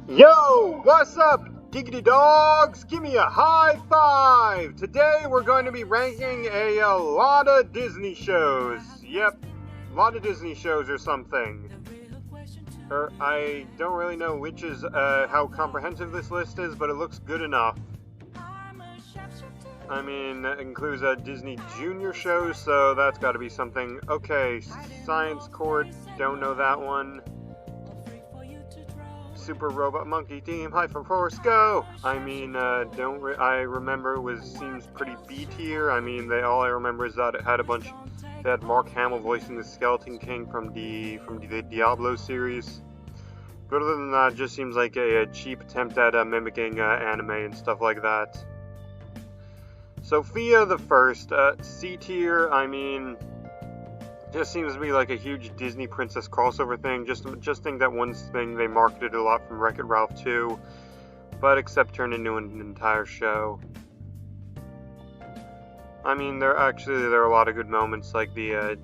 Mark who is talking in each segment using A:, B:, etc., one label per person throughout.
A: Yo, what's up, giggity dogs? Give me a high five! Today we're going to be ranking a lot of Disney shows. Yep, a lot of Disney shows or something. I don't really know which is how comprehensive this list is, but it looks good enough. I mean, it includes Disney Junior shows, so that's got to be something. Okay, Science Court, don't know that one. Super Robot Monkey Team, Hyperforce Go! I mean, I remember it seems pretty B tier. I mean, all I remember is that it had they had Mark Hamill voicing the Skeleton King from the Diablo series. But other than that, it just seems like a cheap attempt at mimicking anime and stuff like that. Sophia the First, C tier, I mean, just seems to be like a huge Disney princess crossover thing. Just think that one thing they marketed a lot from Wreck-It Ralph 2, but except turned into an entire show. I mean, there are a lot of good moments, like the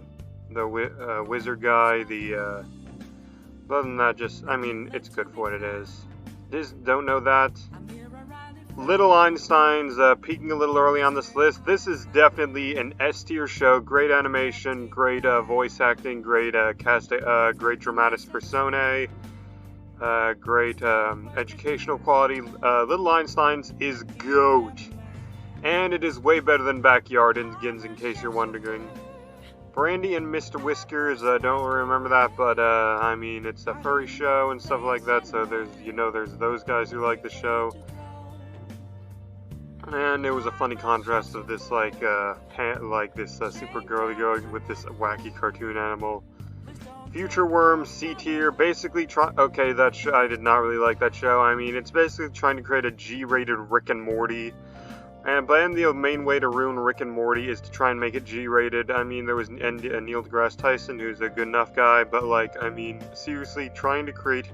A: wizard guy. Other than that, it's good for what it is. Don't know that. Little Einsteins, peaking a little early on this list. This is definitely an S-tier show. Great animation, great voice acting, great great dramatis personae, great educational quality. Little Einsteins is GOAT. And it is way better than Backyardigans, in case you're wondering. Brandy and Mr. Whiskers, don't remember that, but I mean, it's a furry show and stuff like that, so there's those guys who like the show. And it was a funny contrast of this super girly girl with this wacky cartoon animal. Future Worm, C tier, basically I did not really like that show. I mean, it's basically trying to create a G-rated Rick and Morty. And the main way to ruin Rick and Morty is to try and make it G-rated. I mean, there was Neil deGrasse Tyson, who's a good enough guy, but seriously, trying to create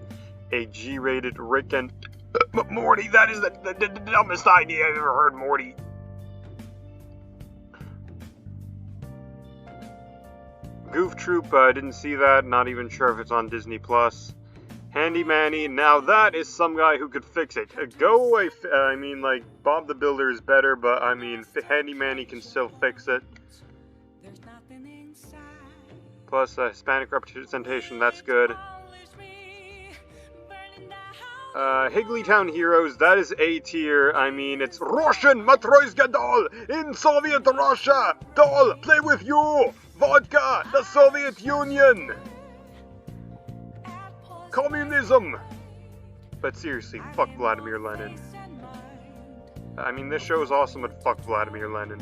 A: a G-rated Rick and Morty, that is the dumbest idea I've ever heard, Morty. Goof Troop, didn't see that, not even sure if it's on Disney+. Handy Manny, now that is some guy who could fix it. Go away, Bob the Builder is better, but Handy Manny can still fix it. Plus, Hispanic representation, that's good. Higglytown Heroes, that is A tier. I mean, it's Russian Matryoshka doll in Soviet Russia. Doll, play with you. Vodka, the Soviet Union. Communism. But seriously, fuck Vladimir Lenin. I mean, this show is awesome, but fuck Vladimir Lenin.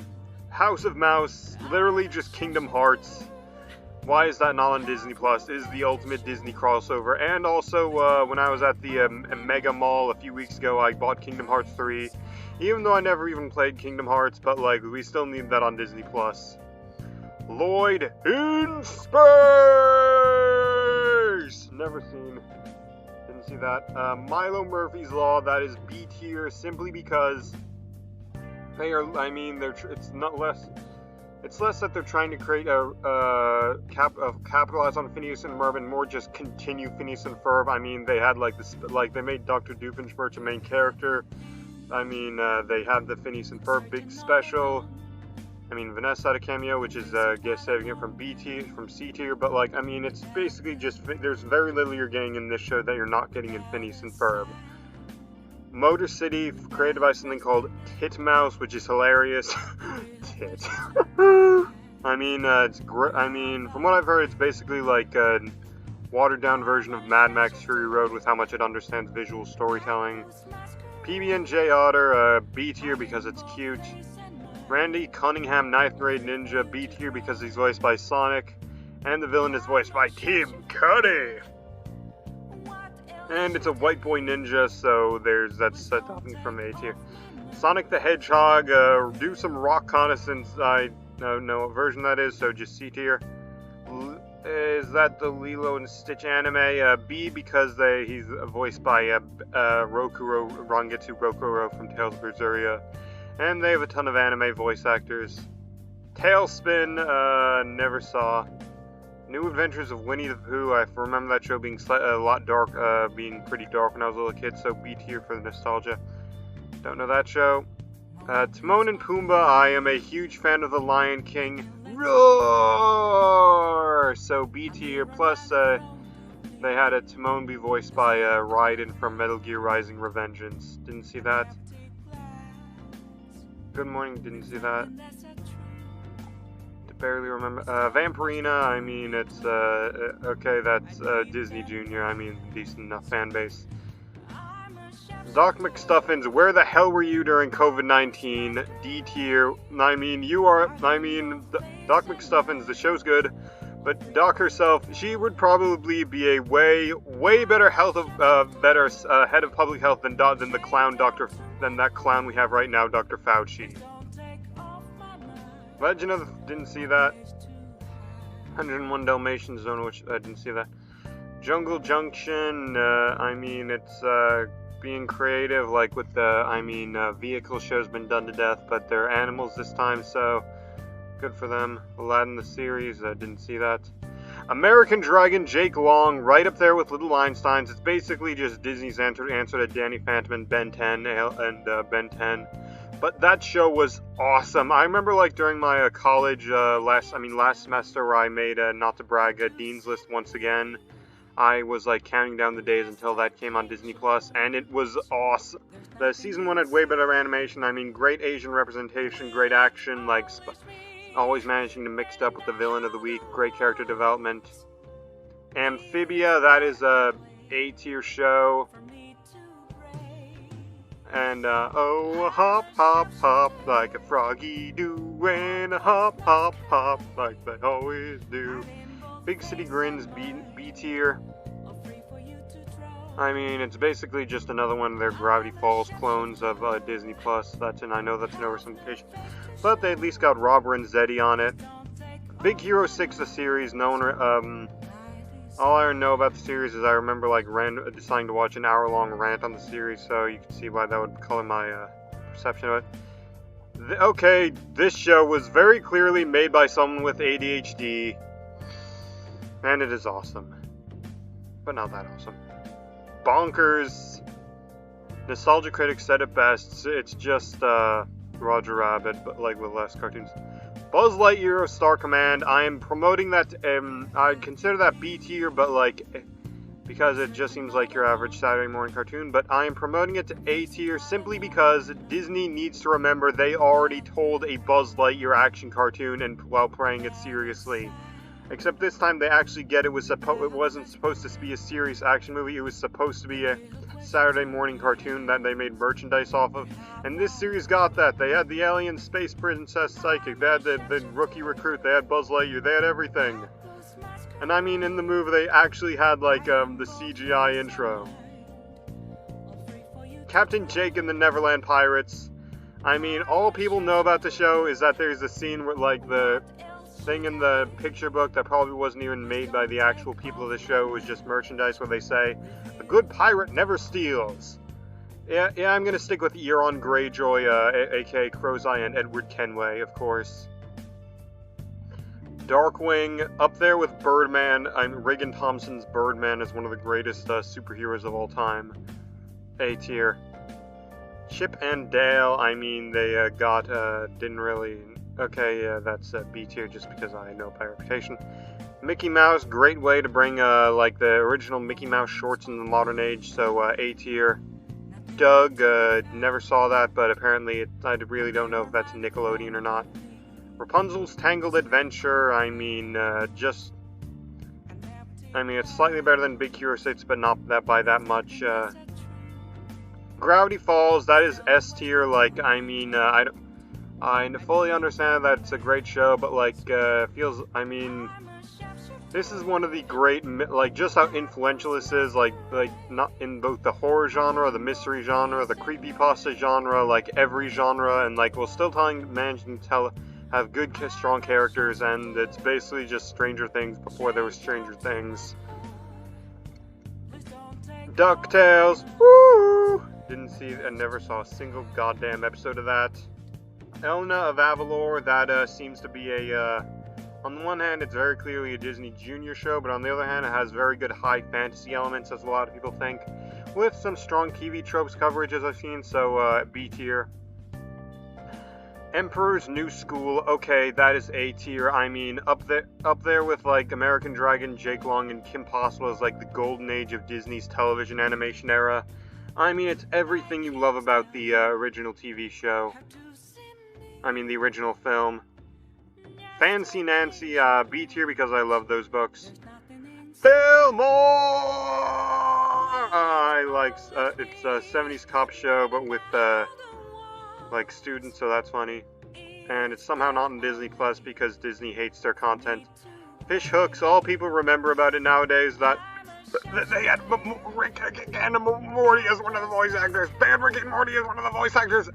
A: House of Mouse, literally just Kingdom Hearts. Why is that not on Disney Plus? Is the ultimate Disney crossover. And also, when I was at the Mega Mall a few weeks ago, I bought Kingdom Hearts 3. Even though I never even played Kingdom Hearts, but we still need that on Disney Plus. Lloyd in Space! Never seen. Didn't see that. Milo Murphy's Law, that is B tier, simply because they are, it's less that they're trying to create capitalize on Phineas and Ferb and more just continue Phineas and Ferb. I mean, they had they made Dr. Doofenshmirtz a main character. I mean, they had the Phineas and Ferb big special. I mean, Vanessa had a cameo, which is saving it from C tier. But it's basically just there's very little you're getting in this show that you're not getting in Phineas and Ferb. Motor City, created by something called Titmouse, which is hilarious. Tit. it's great. I mean, from what I've heard, it's basically like a watered-down version of Mad Max Fury Road with how much it understands visual storytelling. PB&J Otter, B tier because it's cute. Randy Cunningham, 9th grade ninja, B tier because he's voiced by Sonic. And the villain is voiced by Tim Curry. And it's a white boy ninja, so that's topping from A tier. Sonic the Hedgehog, do some rock reconnaissance. I don't know what version that is, so just C tier. Is that the Lilo and Stitch anime? B because he's voiced by Rangetsu Rokuro from Tales of Berseria. And they have a ton of anime voice actors. Tailspin, never saw. New Adventures of Winnie the Pooh. I remember that show being a lot dark, being pretty dark when I was a little kid, so B tier for the nostalgia. Don't know that show. Timon and Pumbaa. I am a huge fan of The Lion King. Roar! So B tier. Plus, they had a Timon be voiced by Raiden from Metal Gear Rising: Revengeance. Didn't see that. Good Morning. Didn't see that. Barely remember. Vampirina, I mean, it's, okay, that's, Disney Junior, I mean, decent enough fan base. Doc McStuffins, where the hell were you during COVID-19? D tier, I mean, Doc McStuffins, the show's good, but Doc herself, she would probably be a way better head of public health than the clown than that clown we have right now, Dr. Fauci. Legend of didn't see that. 101 Dalmatians, don't know which, didn't see that. Jungle Junction, I mean, it's, being creative, like with the, vehicle show's been done to death, but they're animals this time, so good for them. Aladdin the series, didn't see that. American Dragon, Jake Long, right up there with Little Einsteins. It's basically just Disney's answer to Danny Phantom and Ben 10, Ben 10. But that show was awesome. I remember, like, during my college last semester, where I made not to brag Dean's List once again. I was like counting down the days until that came on Disney Plus, and it was awesome. The season 1 had way better animation. I mean, great Asian representation, great action, like always managing to mix it up with the villain of the week. Great character development. Amphibia, that is a A-tier show. And, oh, hop, hop, hop, like a froggy do, and a hop, hop, hop, like they always do. Big City Grins, B tier. I mean, it's basically just another one of their Gravity Falls clones of Disney Plus. I know that's an oversimplification, but they at least got Robber and Zeddy on it. Big Hero 6, the series, all I know about the series is I remember like deciding to watch an hour-long rant on the series, so you can see why that would color my perception of it. Okay, this show was very clearly made by someone with ADHD, and it is awesome, but not that awesome. Bonkers. Nostalgia critics said it best. It's just Roger Rabbit, but like with less cartoons. Buzz Lightyear of Star Command, I am promoting that, I'd consider that B tier, but like, because it just seems like your average Saturday morning cartoon, but I am promoting it to A tier simply because Disney needs to remember they already told a Buzz Lightyear action cartoon and while playing it seriously. Except this time they actually get it wasn't supposed to be a serious action movie, it was supposed to be a Saturday morning cartoon that they made merchandise off of, and this series got that. They had the alien space princess psychic, they had the rookie recruit, they had Buzz Lightyear, they had everything. And I mean, in the movie they actually had like the CGI intro. Captain Jake and the Neverland Pirates. I mean, all people know about the show is that there's a scene where like the thing in the picture book that probably wasn't even made by the actual people of the show, it was just merchandise where they say, "A good pirate never steals." Yeah, I'm gonna stick with Euron Greyjoy, aka Crozai, and Edward Kenway, of course. Darkwing, up there with Birdman. Regan Thompson's Birdman is one of the greatest superheroes of all time. A tier. Chip and Dale, I mean, they didn't really... Okay, yeah, that's B tier just because I know by reputation. Mickey Mouse, great way to bring, like, the original Mickey Mouse shorts in the modern age, so, A tier. Doug, never saw that, but apparently I really don't know if that's Nickelodeon or not. Rapunzel's Tangled Adventure, I mean, it's slightly better than Big Hero 6, but not that by that much. Gravity Falls, that is S tier, like, I mean, I fully understand that it's a great show, but, like, this is one of the great, like, just how influential this is, like, not in both the horror genre, the mystery genre, the creepypasta genre, like, every genre, and, like, we're still managing to have good, strong characters, and it's basically just Stranger Things before there was Stranger Things. DuckTales, woo! Didn't see and never saw a single goddamn episode of that. Elna of Avalor, that seems to be a On the one hand, it's very clearly a Disney Junior show, but on the other hand, it has very good high fantasy elements, as a lot of people think, with some strong TV tropes coverage, as I've seen, so B tier. Emperor's New School, okay, that is A tier. I mean, up there with like American Dragon, Jake Long, and Kim Possible as like the golden age of Disney's television animation era. I mean, it's everything you love about the original TV show. I mean, the original film. Fancy Nancy, B tier because I love those books. Fillmore! I like, it's a 70s cop show, but with, like, students, so that's funny. And it's somehow not on Disney Plus because Disney hates their content. Fish Hooks, all people remember about it nowadays, that they had Rick and Morty as one of the voice actors. They had Rick and Morty as one of the voice actors.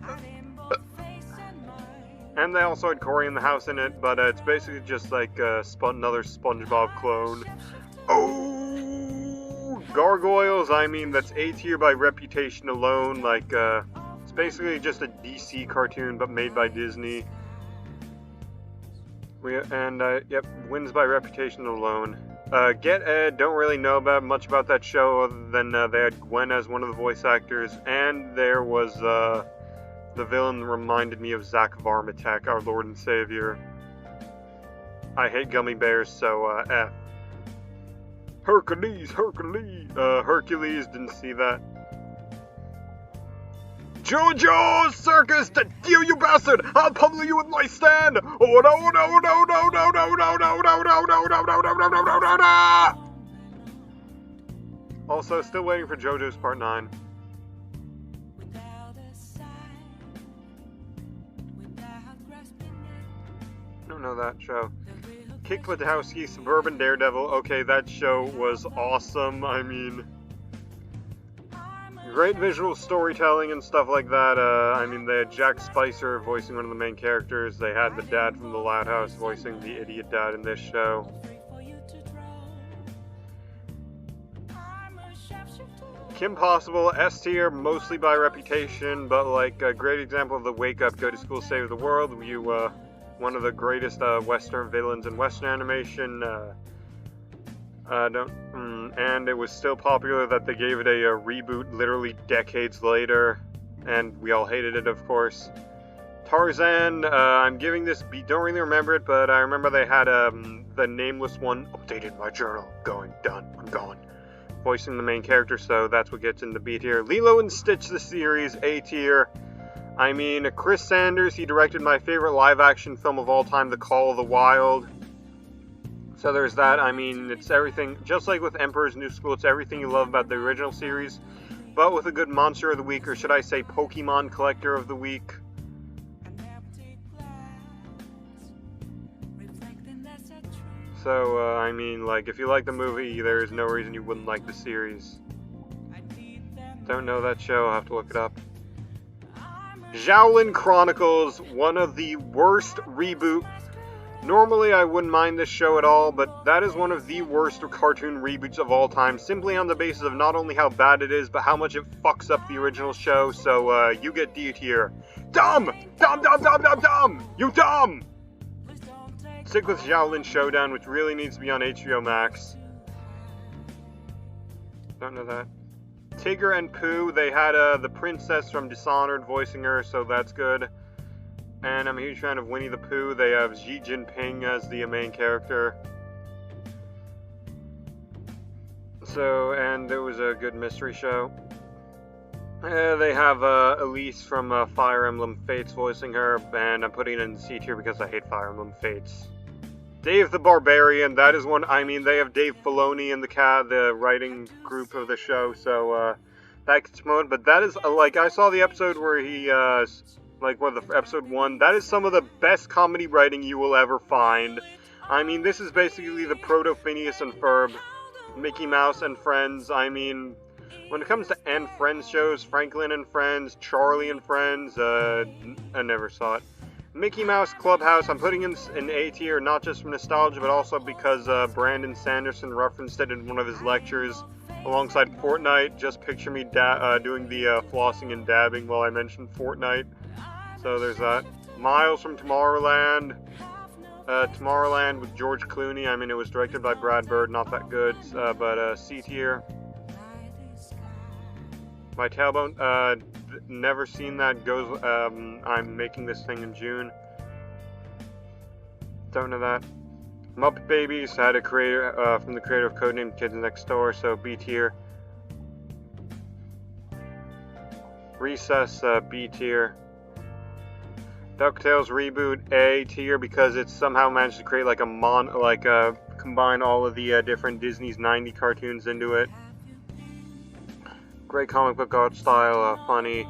A: And they also had Cory in the House in it, but it's basically just like another SpongeBob clone. Oh, Gargoyles, I mean, that's A tier by reputation alone. Like, it's basically just a DC cartoon, but made by Disney. Yep, wins by reputation alone. Get Ed, don't really know much about that show other than they had Gwen as one of the voice actors, and there was, the villain reminded me of Zach Varmatek, our Lord and Savior. I hate gummy bears, so, F. Hercules, Hercules, didn't see that. JoJo's Circus, you bastard! I'll pummel you with my stand! Oh no, no, no, no, no, no, no, no, no, no, no, no, no, no, no, no, no, no! Also, still waiting for JoJo's Part 9. Don't know that show. Kick Buttowski, Suburban Daredevil. Okay, that show was awesome. I mean, great visual storytelling and stuff like that. I mean, they had Jack Spicer voicing one of the main characters. They had the dad from The Loud House voicing the idiot dad in this show. Kim Possible, S tier, mostly by reputation, but like a great example of the wake up, go to school, save the world. One of the greatest Western villains in Western animation. And it was still popular that they gave it a reboot literally decades later, and we all hated it, of course. Tarzan, I'm giving this beat, don't really remember it, but I remember they had the nameless one updated my journal, going, done, I'm gone, voicing the main character, so that's what gets in the B tier. Lilo and Stitch, the series, A tier. I mean, Chris Sanders, he directed my favorite live-action film of all time, The Call of the Wild. So there's that. I mean, it's everything, just like with Emperor's New School, it's everything you love about the original series, but with a good Monster of the Week, or should I say Pokemon Collector of the Week. So, I mean, like, if you like the movie, there is no reason you wouldn't like the series. Don't know that show, I'll have to look it up. Xiaolin Chronicles, one of the worst reboot. Normally I wouldn't mind this show at all, but that is one of the worst cartoon reboots of all time, simply on the basis of not only how bad it is, but how much it fucks up the original show, so you get D tier. Dumb! Dumb, dumb, dumb, dumb, dumb! You dumb! Stick with Xiaolin Showdown, which really needs to be on HBO Max. Don't know that. Tigger and Pooh, they had the princess from Dishonored voicing her, so that's good. And I'm a huge fan of Winnie the Pooh. They have Xi Jinping as the main character. So, and it was a good mystery show. They have Elise from Fire Emblem Fates voicing her, and I'm putting it in C tier because I hate Fire Emblem Fates. Dave the Barbarian, that is one, I mean, they have Dave Filoni in the writing group of the show, so, that gets promoted, but that is, like, I saw the episode where he, episode 1, that is some of the best comedy writing you will ever find. I mean, this is basically the proto-Phineas and Ferb, Mickey Mouse and Friends. I mean, when it comes to and Friends shows, Franklin and Friends, Charlie and Friends, I never saw it. Mickey Mouse Clubhouse, I'm putting in A tier, not just from nostalgia, but also because Brandon Sanderson referenced it in one of his lectures alongside Fortnite. Just picture me doing the flossing and dabbing while I mentioned Fortnite. So there's that. Miles from Tomorrowland. Tomorrowland with George Clooney. I mean, it was directed by Brad Bird, not that good, but C tier. My Tailbone, never seen that. Goes, I'm making this thing in June. Don't know that. Muppet Babies had a creator from the creator of Codenamed Kids Next Door, so B tier. Recess, B tier. DuckTales reboot, A tier, because it's somehow managed to create like a combine all of the different Disney's 90 cartoons into it. Great comic book art style, funny.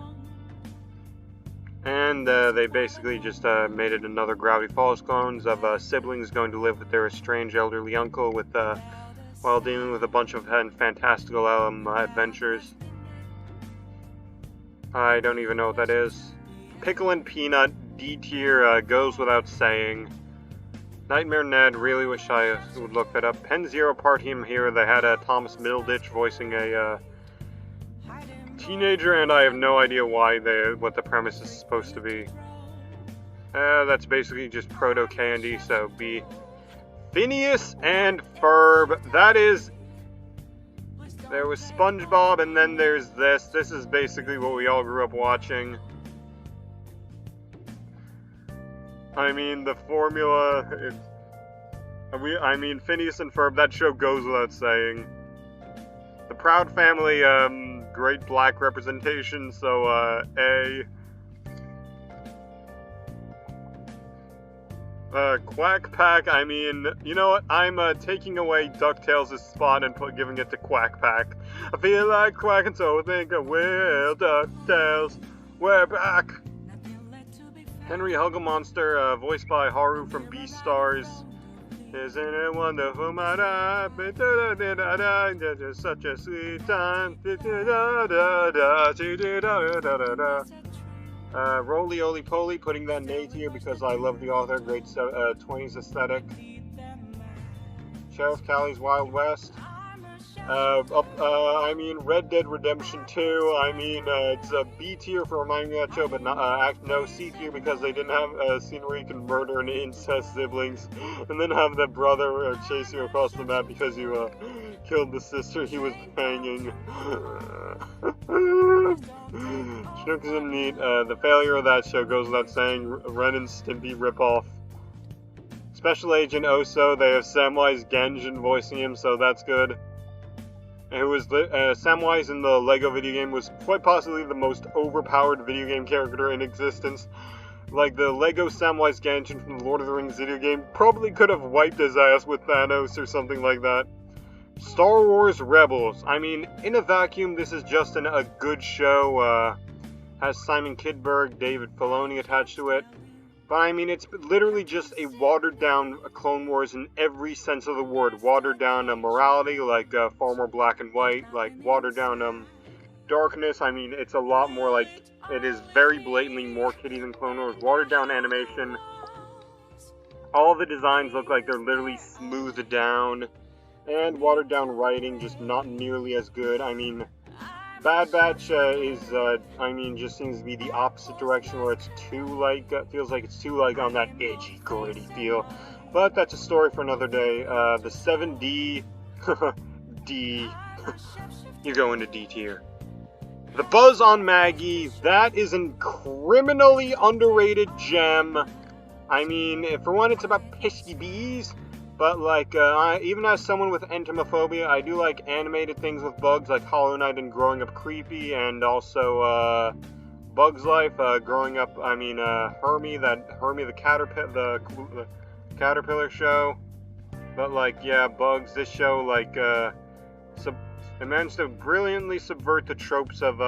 A: And they basically just made it another Gravity Falls clones of siblings going to live with their estranged elderly uncle while dealing with a bunch of fantastical adventures. I don't even know what that is. Pickle and Peanut, D tier, goes without saying. Nightmare Ned, really wish I would look that up. Penn Zero Party here, they had Thomas Middleditch voicing a teenager, and I have no idea what the premise is supposed to be. That's basically just proto-candy, so B. Phineas and Ferb, there was SpongeBob, and then there's this. This is basically what we all grew up watching. I mean, the formula, Phineas and Ferb, that show goes without saying. The Proud Family, great black representation, so, A. Quack Pack, I mean, you know what, I'm, taking away DuckTales' spot and giving it to Quack Pack. I feel like quacking, so I think I will, DuckTales, we're back! Henry Hugglemonster, voiced by Haru from Beastars. Isn't it wonderful, my life? It's such a sweet time. Roly Oly Poly, putting that in A tier because I love the author, great 20s aesthetic. Sheriff Callie's Wild West. Red Dead Redemption 2, it's a B tier for reminding me of that show, but no C tier because they didn't have a scene where you can murder an incest siblings, and then have the brother chase you across the map because you killed the sister he was banging. Schnook's in Need, the failure of that show goes without saying, Ren and Stimpy ripoff. Special Agent Oso, they have Samwise Gamgee voicing him, so that's good. Samwise in the LEGO video game was quite possibly the most overpowered video game character in existence. Like, the LEGO Samwise Gamgee from the Lord of the Rings video game probably could have wiped his ass with Thanos or something like that. Star Wars Rebels. I mean, in a vacuum, this is just a good show. Has Simon Kidberg, David Filoni attached to it. But I mean, it's literally just a watered-down Clone Wars in every sense of the word. Watered-down morality, like far more black and white. Like, watered-down darkness. I mean, it's a lot more like... It is very blatantly more kiddie than Clone Wars. Watered-down animation. All the designs look like they're literally smoothed down. And watered-down writing, just not nearly as good. I mean... Bad Batch just seems to be the opposite direction where it's too, feels like it's too, on that edgy, gritty feel. But that's a story for another day. The 7D, D, you go into D tier. The Buzz on Maggie, that is a criminally underrated gem. I mean, for one, it's about pesky bees. But, even as someone with entomophobia, I do like animated things with bugs, like Hollow Knight and Growing Up Creepy, and also, Bug's Life, Growing Up, Hermie the Caterpillar show. But, Bugs, this show, it managed to brilliantly subvert the tropes of,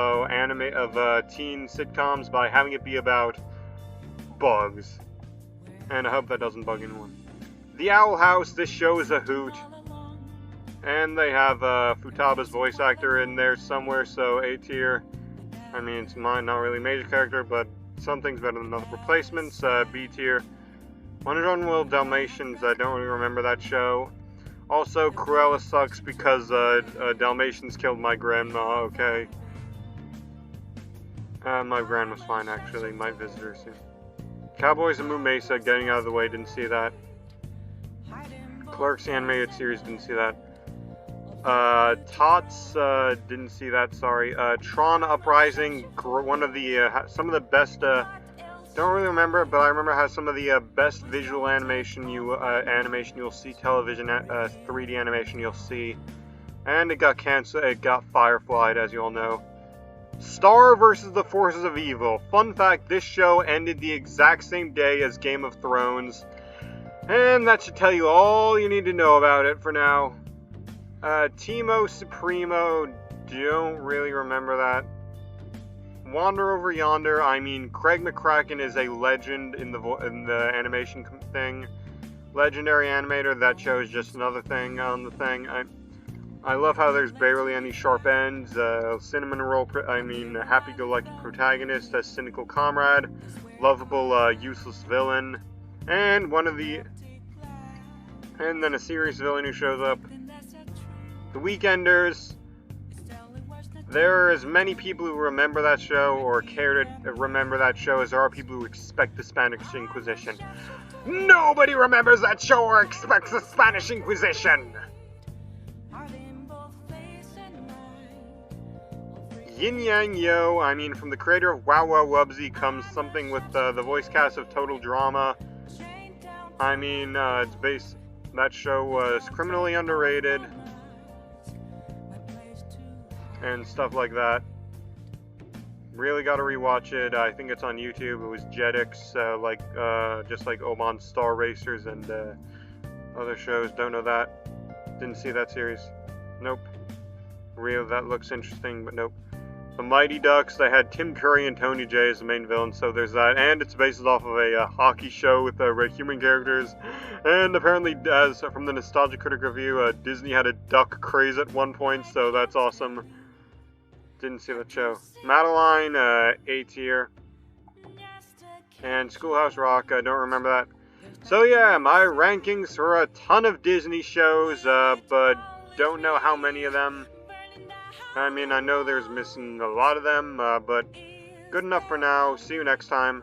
A: teen sitcoms by having it be about bugs. And I hope that doesn't bug anyone. The Owl House, this show is a hoot. And they have Futaba's voice actor in there somewhere, so A tier. I mean, it's not really a major character, but something's better than other replacements. B tier. 101 Dalmatians, I don't really remember that show. Also, Cruella sucks because Dalmatians killed my grandma, okay. My grandma's fine, actually. Might visit her soon. Cowboys and Moo Mesa, getting out of the way, didn't see that. Clerks animated series, didn't see that. Tots, didn't see that, sorry. Tron Uprising, one of the, some of the best, don't really remember, but I remember how some of the best visual animation you'll see, television 3D animation you'll see. And it got canceled, it got fireflied, as you all know. Star versus the Forces of Evil. Fun fact, this show ended the exact same day as Game of Thrones. And that should tell you all you need to know about it for now. Teemo Supremo, don't really remember that. Wander Over Yonder, I mean, Craig McCracken is a legend in the animation thing. Legendary animator, that show is just another thing on the thing. I love how there's barely any sharp ends. Cinnamon Roll, happy-go-lucky protagonist, a cynical comrade, lovable, useless villain, and then a serious villain who shows up. The Weekenders. There are as many people who remember that show or care to remember that show as there are people who expect the Spanish Inquisition. Nobody remembers that show or expects the Spanish Inquisition! Yin Yang Yo, I mean, from the creator of Wow Wow Wubsy comes something with the voice cast of Total Drama. I mean, that show was criminally underrated. And stuff like that. Really gotta rewatch it. I think it's on YouTube. It was Jetix, just like Oman Star Racers and other shows. Don't know that. Didn't see that series. Nope. That looks interesting, but nope. The Mighty Ducks, they had Tim Curry and Tony Jay as the main villains, so there's that. And it's based off of a hockey show with human characters. And apparently, as from the Nostalgia Critic review, Disney had a duck craze at one point, so that's awesome. Didn't see that show. Madeline, A tier. And Schoolhouse Rock, I don't remember that. So yeah, my rankings for a ton of Disney shows, but don't know how many of them. I mean, I know there's missing a lot of them, but good enough for now. See you next time.